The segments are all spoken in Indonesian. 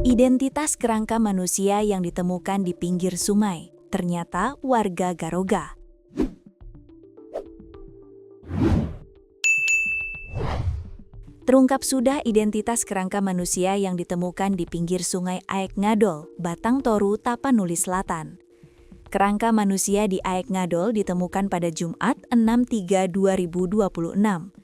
Identitas kerangka manusia yang ditemukan di pinggir sungai, ternyata warga Garoga. Terungkap sudah identitas kerangka manusia yang ditemukan di pinggir sungai Aek Ngadol, Batang Toru, Tapanuli Selatan. Kerangka manusia di Aek Ngadol ditemukan pada Jumat 6/3/2026.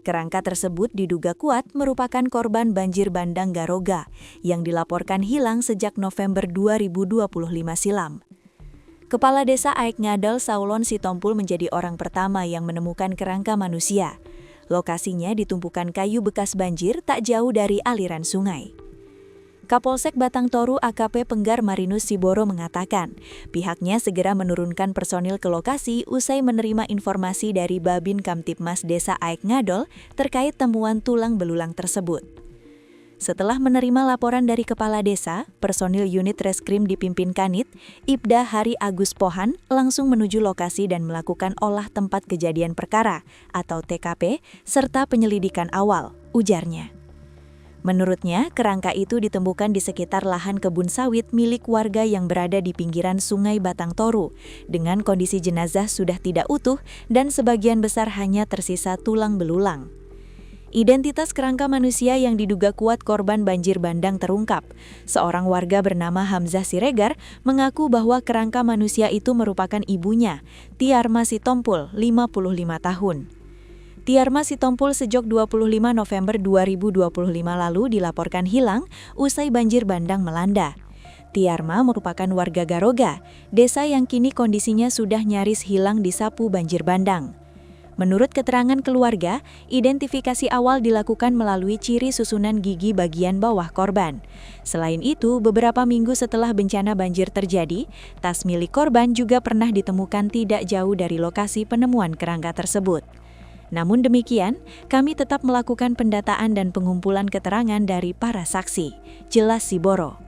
Kerangka tersebut diduga kuat merupakan korban banjir bandang Garoga yang dilaporkan hilang sejak November 2025 silam. Kepala Desa Aek Ngadol Saulon Sitompul menjadi orang pertama yang menemukan kerangka manusia. Lokasinya di tumpukan kayu bekas banjir tak jauh dari aliran sungai. Kapolsek Batang Toru AKP Penggar Marinus Siboro mengatakan, pihaknya segera menurunkan personil ke lokasi usai menerima informasi dari Babin Kamtipmas Desa Aek Ngadol terkait temuan tulang belulang tersebut. Setelah menerima laporan dari Kepala Desa, personil unit reskrim dipimpin Kanit, Ibda Hari Agus Pohan langsung menuju lokasi dan melakukan olah tempat kejadian perkara atau TKP serta penyelidikan awal, ujarnya. Menurutnya, kerangka itu ditemukan di sekitar lahan kebun sawit milik warga yang berada di pinggiran Sungai Batang Toru, dengan kondisi jenazah sudah tidak utuh dan sebagian besar hanya tersisa tulang belulang. Identitas kerangka manusia yang diduga kuat korban banjir bandang terungkap. Seorang warga bernama Hamzah Siregar mengaku bahwa kerangka manusia itu merupakan ibunya, Tiarma Sitompul, 55 tahun. Tiarma Sitompul sejak 25 November 2025 lalu dilaporkan hilang usai banjir bandang melanda. Tiarma merupakan warga Garoga, desa yang kini kondisinya sudah nyaris hilang disapu banjir bandang. Menurut keterangan keluarga, identifikasi awal dilakukan melalui ciri susunan gigi bagian bawah korban. Selain itu, beberapa minggu setelah bencana banjir terjadi, tas milik korban juga pernah ditemukan tidak jauh dari lokasi penemuan kerangka tersebut. Namun demikian, kami tetap melakukan pendataan dan pengumpulan keterangan dari para saksi, jelas Siboro.